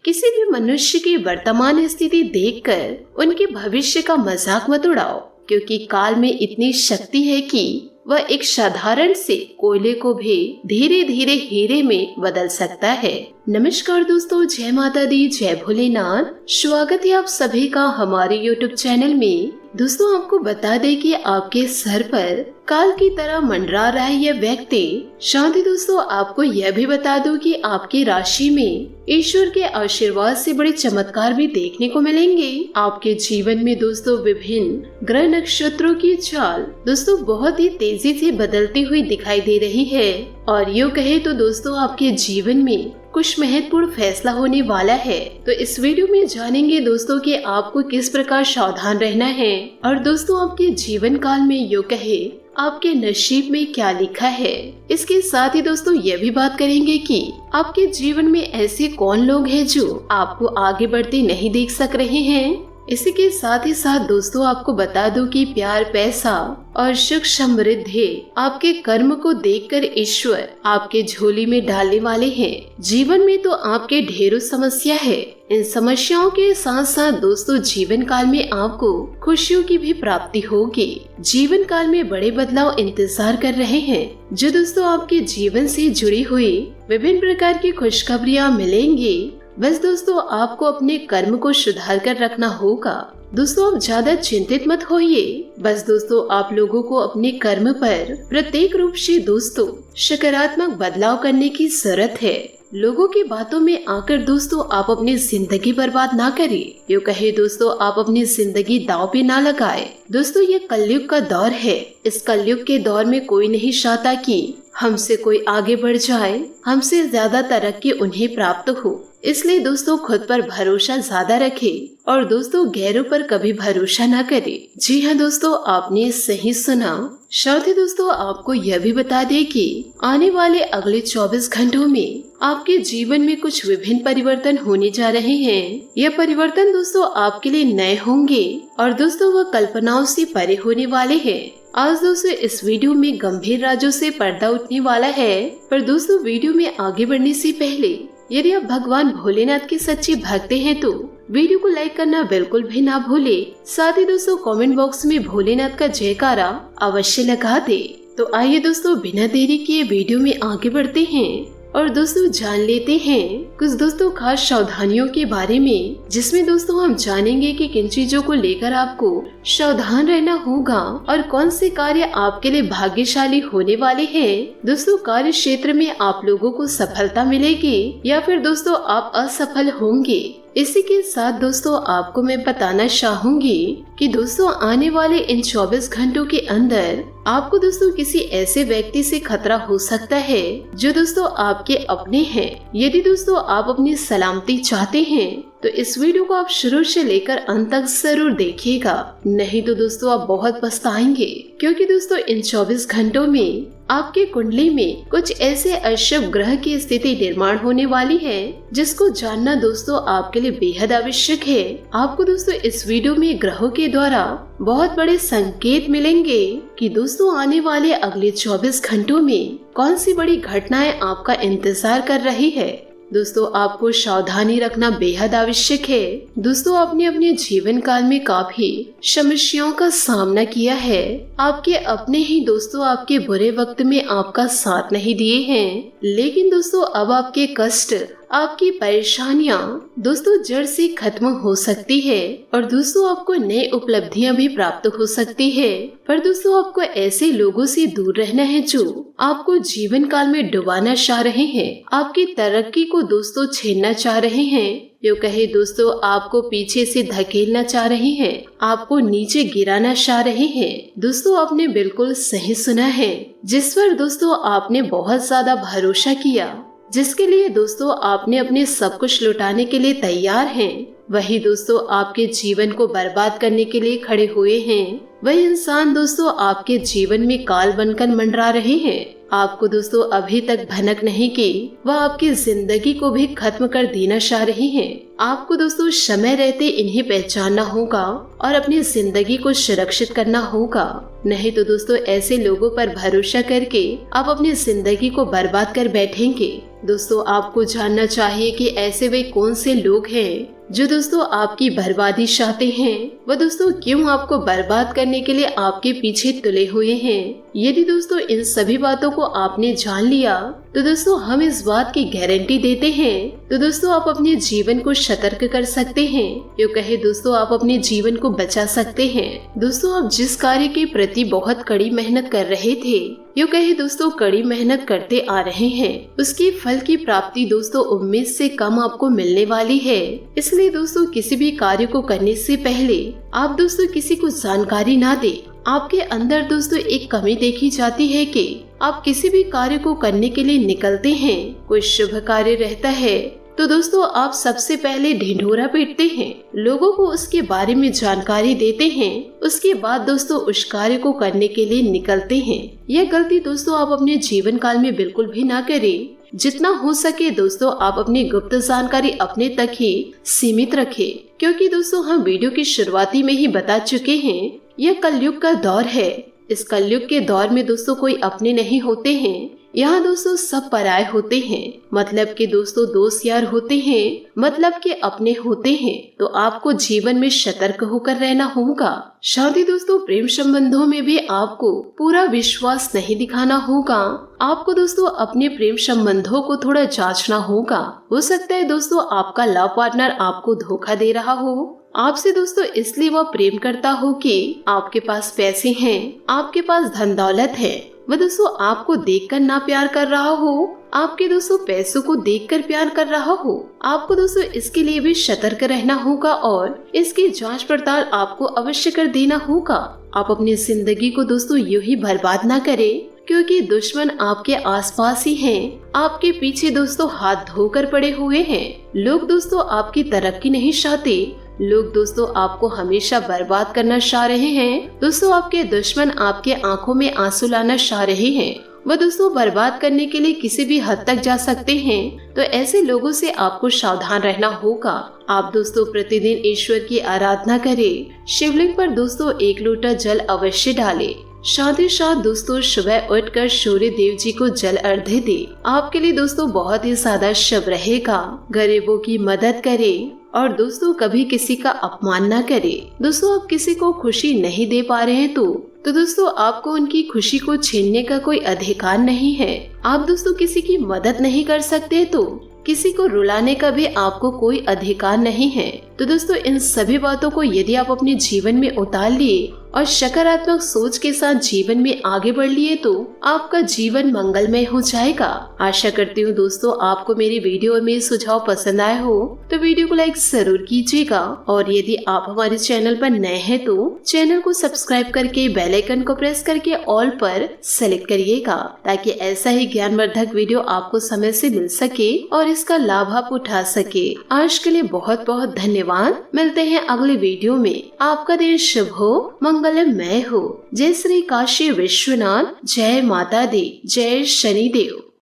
किसी भी मनुष्य की वर्तमान स्थिति देखकर उनके भविष्य का मजाक मत उड़ाओ, क्योंकि काल में इतनी शक्ति है कि वह एक साधारण से कोयले को भी धीरे धीरे हीरे में बदल सकता है। नमस्कार दोस्तों, जय माता दी, जय भोलेनाथ। स्वागत है आप सभी का हमारे YouTube चैनल में। दोस्तों, आपको बता दें कि आपके सर पर काल की तरह मंडरा रहा है यह व्यक्ति। साथ ही दोस्तों, आपको यह भी बता दूं कि आपकी राशि में ईश्वर के आशीर्वाद से बड़े चमत्कार भी देखने को मिलेंगे। आपके जीवन में दोस्तों विभिन्न ग्रह नक्षत्रों की चाल दोस्तों बहुत ही तेजी से बदलती हुई दिखाई दे रही है, और यूँ कहे तो दोस्तों आपके जीवन में कुछ महत्वपूर्ण फैसला होने वाला है। तो इस वीडियो में जानेंगे दोस्तों कि आपको किस प्रकार सावधान रहना है, और दोस्तों आपके जीवन काल में यूँ कहे आपके नसीब में क्या लिखा है। इसके साथ ही दोस्तों ये भी बात करेंगे कि आपके जीवन में ऐसे कौन लोग हैं जो आपको आगे बढ़ते नहीं देख सक रहे हैं। इसी के साथ ही साथ दोस्तों आपको बता दूं कि प्यार, पैसा और सुख समृद्धि आपके कर्म को देखकर ईश्वर आपके झोली में डालने वाले हैं। जीवन में तो आपके ढेरों समस्या है। इन समस्याओं के साथ साथ दोस्तों जीवन काल में आपको खुशियों की भी प्राप्ति होगी। जीवन काल में बड़े बदलाव इंतजार कर रहे हैं, जो दोस्तों आपके जीवन से जुड़ी हुई विभिन्न प्रकार की खुशखबरियाँ मिलेंगी। बस दोस्तों आपको अपने कर्म को सुधार कर रखना होगा। दोस्तों आप ज्यादा चिंतित मत होइए। बस दोस्तों आप लोगों को अपने कर्म पर प्रत्येक रूप से दोस्तों सकारात्मक बदलाव करने की जरूरत है। लोगों की बातों में आकर दोस्तों आप अपनी जिंदगी बर्बाद ना करें। यूँ कहे दोस्तों आप अपनी जिंदगी दांव पे ना लगाए। दोस्तों ये कलयुग का दौर है। इस कलयुग के दौर में कोई नहीं चाहता कि हमसे कोई आगे बढ़ जाए, हमसे ज्यादा तरक्की उन्हें प्राप्त हो। इसलिए दोस्तों खुद पर भरोसा ज्यादा रखें और दोस्तों गैरों पर कभी भरोसा ना करें। जी हाँ दोस्तों, आपने सही सुना। साथ ही दोस्तों आपको यह भी बता दें कि आने वाले अगले 24 घंटों में आपके जीवन में कुछ विभिन्न परिवर्तन होने जा रहे हैं। यह परिवर्तन दोस्तों आपके लिए नए होंगे और दोस्तों वह कल्पनाओं से परे होने वाले हैं। आज दोस्तों इस वीडियो में गंभीर राजों से पर्दा उठने वाला है। पर दोस्तों वीडियो में आगे बढ़ने से पहले यदि आप भगवान भोलेनाथ के सच्चे भक्त हैं तो वीडियो को लाइक करना बिल्कुल भी ना भूले। साथ ही दोस्तों कमेंट बॉक्स में भोलेनाथ का जयकारा अवश्य लगा दे। तो आइए दोस्तों बिना देरी किए वीडियो में आगे बढ़ते हैं और दोस्तों जान लेते हैं कुछ दोस्तों खास सावधानियों के बारे में, जिसमें दोस्तों हम जानेंगे कि किन चीजों को लेकर आपको सावधान रहना होगा और कौन से कार्य आपके लिए भाग्यशाली होने वाले हैं। दोस्तों कार्य क्षेत्र में आप लोगों को सफलता मिलेगी या फिर दोस्तों आप असफल होंगे। इसी के साथ दोस्तों आपको मैं बताना चाहूंगी कि दोस्तों आने वाले इन 24 घंटों के अंदर आपको दोस्तों किसी ऐसे व्यक्ति से खतरा हो सकता है जो दोस्तों आपके अपने हैं। यदि दोस्तों आप अपनी सलामती चाहते हैं तो इस वीडियो को आप शुरू से लेकर अंत तक जरूर देखिएगा, नहीं तो दोस्तों आप बहुत पछताएंगे। क्योंकि दोस्तों इन 24 घंटों में आपके कुंडली में कुछ ऐसे अशुभ ग्रह की स्थिति निर्माण होने वाली है जिसको जानना दोस्तों आपके लिए बेहद आवश्यक है। आपको दोस्तों इस वीडियो में ग्रहों के द्वारा बहुत बड़े संकेत मिलेंगे कि दोस्तों आने वाले अगले 24 घंटों में कौन सी बड़ी घटनाएं आपका इंतजार कर रही है। दोस्तों आपको सावधानी रखना बेहद आवश्यक है। दोस्तों आपने अपने जीवन काल में काफी समस्याओं का सामना किया है। आपके अपने ही दोस्तों आपके बुरे वक्त में आपका साथ नहीं दिए हैं, लेकिन दोस्तों अब आपके कष्ट, आपकी परेशानियां दोस्तों जड़ से खत्म हो सकती है और दोस्तों आपको नई उपलब्धियां भी प्राप्त हो सकती है। पर दोस्तों आपको ऐसे लोगों से दूर रहना है जो आपको जीवन काल में डुबाना चाह रहे हैं, आपकी तरक्की को दोस्तों छीनना चाह रहे हैं। यूँ कहे दोस्तों आपको पीछे से धकेलना चाह रहे हैं, आपको नीचे गिराना चाह रहे हैं। दोस्तों आपने बिल्कुल सही सुना है। जिस पर दोस्तों आपने बहुत ज्यादा भरोसा किया, जिसके लिए दोस्तों आपने अपने सब कुछ लुटाने के लिए तैयार हैं, वही दोस्तों आपके जीवन को बर्बाद करने के लिए खड़े हुए हैं। वही इंसान दोस्तों आपके जीवन में काल बनकर मंडरा रहे हैं। आपको दोस्तों अभी तक भनक नहीं की, वह आपकी जिंदगी को भी खत्म कर देना चाह रहे हैं। आपको दोस्तों समय रहते इन्हें पहचानना होगा और अपनी जिंदगी को सुरक्षित करना होगा, नहीं तो दोस्तों ऐसे लोगों पर भरोसा करके आप अपनी जिंदगी को बर्बाद कर बैठेंगे। दोस्तों आपको जानना चाहिए कि ऐसे वे कौन से लोग हैं जो दोस्तों आपकी बर्बादी चाहते हैं, वह दोस्तों क्यों आपको बर्बाद करने के लिए आपके पीछे तुले हुए हैं। यदि दोस्तों इन सभी बातों को आपने जान लिया तो दोस्तों हम इस बात की गारंटी देते हैं तो दोस्तों आप अपने जीवन को सतर्क कर सकते हैं, यूँ कहे दोस्तों आप अपने जीवन को बचा सकते हैं। दोस्तों आप जिस कार्य के प्रति बहुत कड़ी मेहनत कर रहे थे, यूँ कहे दोस्तों कड़ी मेहनत करते आ रहे हैं, उसकी फल की प्राप्ति दोस्तों उम्मीद से कम आपको मिलने वाली है। इसलिए दोस्तों किसी भी कार्य को करने से पहले आप दोस्तों किसी को जानकारी ना दे। आपके अंदर दोस्तों एक कमी देखी जाती है कि आप किसी भी कार्य को करने के लिए निकलते हैं, कोई शुभ कार्य रहता है तो दोस्तों आप सबसे पहले ढिंढोरा पीटते हैं, लोगों को उसके बारे में जानकारी देते हैं, उसके बाद दोस्तों उस कार्य को करने के लिए निकलते हैं। यह गलती दोस्तों आप अपने जीवन काल में बिल्कुल भी ना करें। जितना हो सके दोस्तों आप अपनी गुप्त जानकारी अपने तक ही सीमित रखें, क्योंकि दोस्तों हम वीडियो की शुरुआती में ही बता चुके हैं यह कलयुग का दौर है। इस कलयुग के दौर में दोस्तों कोई अपने नहीं होते हैं, यहाँ दोस्तों सब पराये होते हैं। मतलब के दोस्तों दोस्त यार होते हैं, मतलब के अपने होते हैं। तो आपको जीवन में सतर्क होकर रहना होगा। शादी दोस्तों प्रेम संबंधों में भी आपको पूरा विश्वास नहीं दिखाना होगा। आपको दोस्तों अपने प्रेम संबंधों को थोड़ा जांचना होगा। हो सकता है दोस्तों आपका लव पार्टनर आपको धोखा दे रहा हो आपसे दोस्तों, इसलिए वह प्रेम करता हो कि आपके पास पैसे हैं, आपके पास धन दौलत है। वह दोस्तों आपको देखकर ना प्यार कर रहा हो, आपके दोस्तों पैसों को देखकर प्यार कर रहा हो। आपको दोस्तों इसके लिए भी सतर्क रहना होगा और इसकी जांच पड़ताल आपको अवश्य कर देना होगा। आप अपनी जिंदगी को दोस्तों यूं ही बर्बाद ना करें, क्योंकि दुश्मन आपके आसपास ही हैं। आपके पीछे दोस्तों हाथ धोकर पड़े हुए हैं। लोग दोस्तों आपकी तरक्की नहीं चाहते, लोग दोस्तों आपको हमेशा बर्बाद करना चाह रहे हैं। दोस्तों आपके दुश्मन आपके आंखों में आंसू लाना चाह रहे हैं। वह दोस्तों बर्बाद करने के लिए किसी भी हद तक जा सकते हैं। तो ऐसे लोगों से आपको सावधान रहना होगा। आप दोस्तों प्रतिदिन ईश्वर की आराधना करें। शिवलिंग पर दोस्तों 1 लोटा जल अवश्य डालें। साथ ही साथ दोस्तों सुबह उठकर सूर्य देव जी को जल अर्घ्य दे। आपके लिए दोस्तों बहुत ही ज्यादा शुभ रहेगा। गरीबों की मदद करें और दोस्तों कभी किसी का अपमान न करें। दोस्तों आप किसी को खुशी नहीं दे पा रहे हैं तो दोस्तों आपको उनकी खुशी को छीनने का कोई अधिकार नहीं है। आप दोस्तों किसी की मदद नहीं कर सकते तो किसी को रुलाने का भी आपको कोई अधिकार नहीं है। तो दोस्तों इन सभी बातों को यदि आप अपने जीवन में उतार लिए और सकारात्मक सोच के साथ जीवन में आगे बढ़ लिए तो आपका जीवन मंगलमय हो जाएगा। आशा करती हूँ दोस्तों आपको मेरी वीडियो में सुझाव पसंद आए हो तो वीडियो को लाइक जरूर कीजिएगा और यदि आप हमारे चैनल पर नए हैं तो चैनल को सब्सक्राइब करके बेल आइकन को प्रेस करके ऑल पर सेलेक्ट करिएगा, ताकि ऐसा ही ज्ञानवर्धक वीडियो आपको समय से मिल सके और इसका लाभ आप उठा सके। आज के लिए बहुत बहुत धन्यवाद। मिलते हैं अगले वीडियो में। आपका दिन शुभ हो, मंगलमय हो। जय श्री काशी विश्वनाथ, जय माता दी, जय शनिदेव।